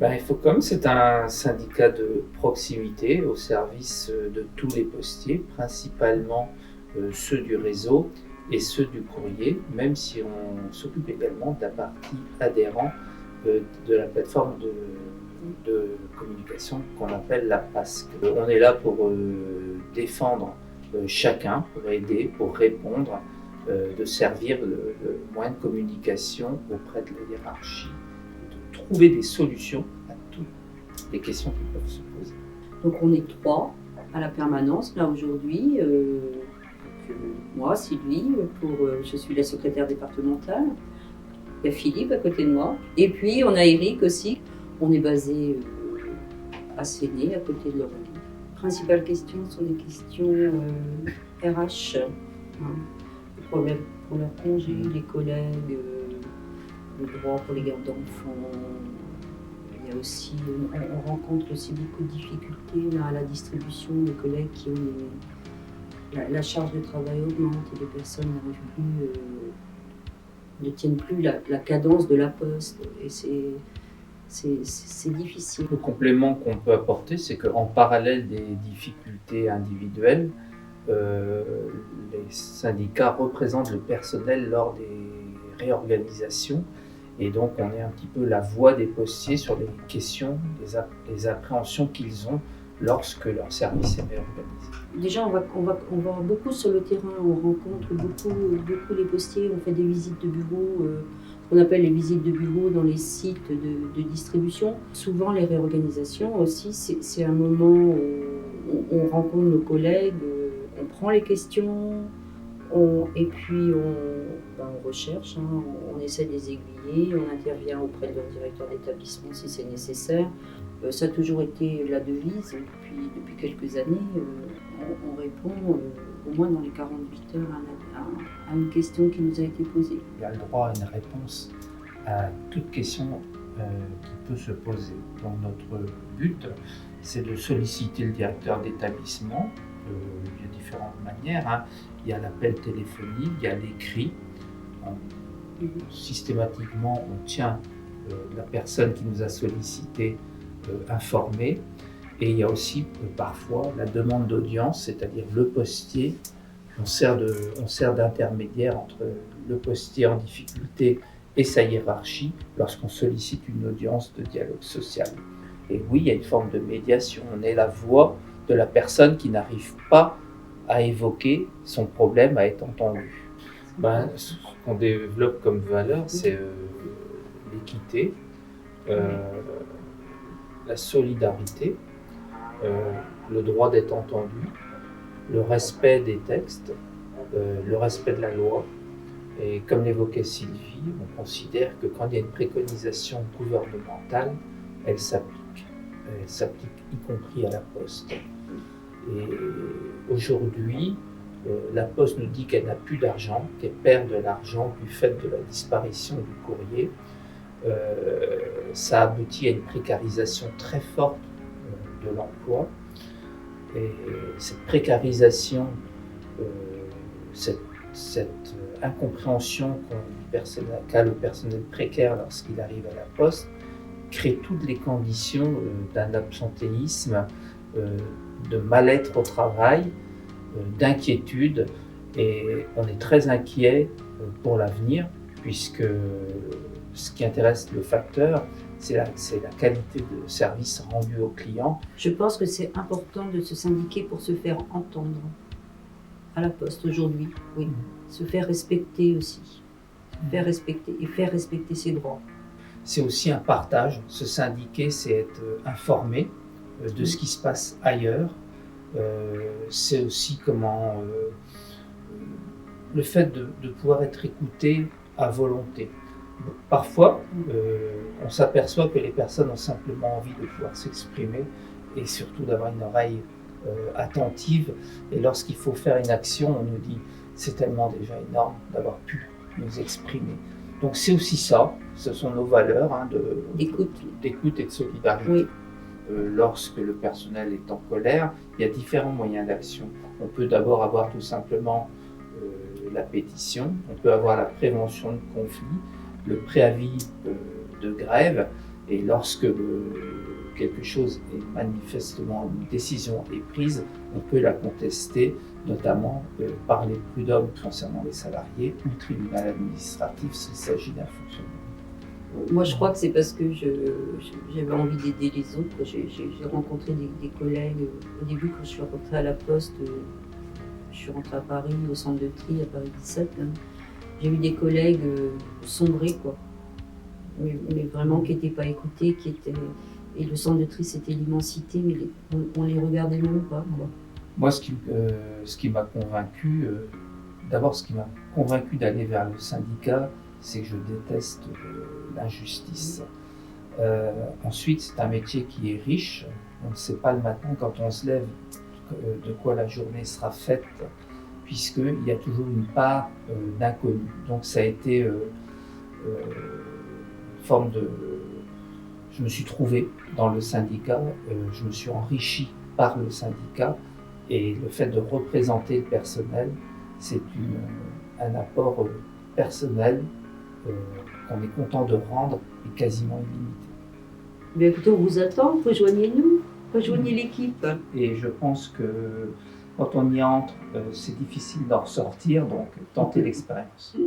Infocom, c'est un syndicat de proximité au service de tous les postiers, principalement ceux du réseau et ceux du courrier, même si on s'occupe également de la partie adhérent de la plateforme de communication qu'on appelle la PASC. On est là pour défendre chacun, pour aider, pour répondre, de servir le moyen de communication auprès de la hiérarchie, de trouver des solutions à toutes les questions qui peuvent se poser. Donc on est 3 à la permanence là aujourd'hui. Moi, Sylvie, je suis la secrétaire départementale. Il y a Philippe à côté de moi. Et puis on a Eric aussi. On est basé à Séné, à côté de Lorraine. Les principales questions sont des questions RH. Les problèmes pour leurs congés, les collègues, le droit pour les gardes d'enfants. Il y a aussi, on rencontre aussi beaucoup de difficultés là, à la distribution, des collègues qui ont la charge de travail augmente et les personnes n'arrivent plus, ne tiennent plus la cadence de la poste. Et c'est difficile. Le complément qu'on peut apporter, c'est qu'en parallèle des difficultés individuelles, les syndicats représentent le personnel lors des réorganisations. Et donc, on est un petit peu la voix des postiers sur les questions, les appréhensions qu'ils ont lorsque leur service est réorganisé. Déjà, on va beaucoup sur le terrain, on rencontre beaucoup les postiers, on fait des visites de bureau, qu'on appelle les visites de bureau dans les sites de distribution. Souvent, les réorganisations aussi, c'est un moment où on rencontre nos collègues, on prend les questions, et puis on recherche, on essaie de les aiguiller, on intervient auprès de leur directeur d'établissement si c'est nécessaire. Ça a toujours été la devise, depuis quelques années, on répond au moins dans les 48 heures à une question qui nous a été posée. Il y a le droit à une réponse à toute question qui peut se poser. Donc notre but, c'est de solliciter le directeur d'établissement de différentes manières. Il y a l'appel téléphonique, il y a l'écrit. Systématiquement, on tient la personne qui nous a sollicité informée. Et il y a aussi parfois la demande d'audience, c'est-à-dire le postier. On sert d'intermédiaire entre le postier en difficulté et sa hiérarchie lorsqu'on sollicite une audience de dialogue social. Et oui, il y a une forme de médiation. On est la voix de la personne qui n'arrive pas à évoquer son problème, à être entendue. Ce qu'on développe comme valeur, c'est l'équité, la solidarité, le droit d'être entendu, le respect des textes, le respect de la loi. Et comme l'évoquait Sylvie, on considère que quand il y a une préconisation gouvernementale, elle s'applique. Elle s'applique y compris à la Poste. Et aujourd'hui, la Poste nous dit qu'elle n'a plus d'argent, qu'elle perd de l'argent du fait de la disparition du courrier. Ça aboutit à une précarisation très forte de l'emploi. Et cette précarisation, cette incompréhension qu'a le personnel précaire lorsqu'il arrive à la Poste, crée toutes les conditions d'un absentéisme, de mal-être au travail, d'inquiétude, et on est très inquiet pour l'avenir, puisque ce qui intéresse le facteur, c'est la qualité de service rendu aux clients. Je pense que c'est important de se syndiquer pour se faire entendre à la Poste aujourd'hui, oui. Se faire respecter aussi, faire respecter ses droits. C'est aussi un partage. Se syndiquer, c'est être informé de ce qui se passe ailleurs. C'est aussi le fait de pouvoir être écouté à volonté. Parfois, on s'aperçoit que les personnes ont simplement envie de pouvoir s'exprimer et surtout d'avoir une oreille attentive. Et lorsqu'il faut faire une action, on nous dit c'est tellement déjà énorme d'avoir pu nous exprimer. Donc c'est aussi ça, ce sont nos valeurs d'écoute et de solidarité. Oui. Lorsque le personnel est en colère, il y a différents moyens d'action. On peut d'abord avoir tout simplement la pétition, on peut avoir la prévention de conflits, le préavis de grève, Et lorsque quelque chose est manifestement, une décision est prise, on peut la contester, notamment par les prud'hommes concernant les salariés ou le tribunal administratif s'il s'agit d'un fonctionnaire. Moi, je crois que c'est parce que j'avais envie d'aider les autres. J'ai rencontré des collègues. Au début, quand je suis rentrée à la Poste, je suis rentrée à Paris, au centre de tri, à Paris 17. Hein. J'ai eu des collègues sombrer, quoi. Mais vraiment qui n'étaient pas écoutés, et le centre de tri, c'était l'immensité, mais on les regardait même pas, quoi. Moi, ce qui m'a convaincu, d'abord, ce qui m'a convaincu d'aller vers le syndicat, c'est que je déteste l'injustice. Ensuite, c'est un métier qui est riche. On ne sait pas le matin, quand on se lève, de quoi la journée sera faite, puisqu'il y a toujours une part d'inconnu. Donc ça a été une forme de... Je me suis trouvé dans le syndicat, je me suis enrichi par le syndicat, et le fait de représenter le personnel, c'est un apport personnel qu'on est content de rendre et quasiment illimité. Mais écoutez, on vous attend, rejoignez-nous, rejoignez l'équipe. Et je pense que quand on y entre, c'est difficile d'en ressortir, donc tentez l'expérience.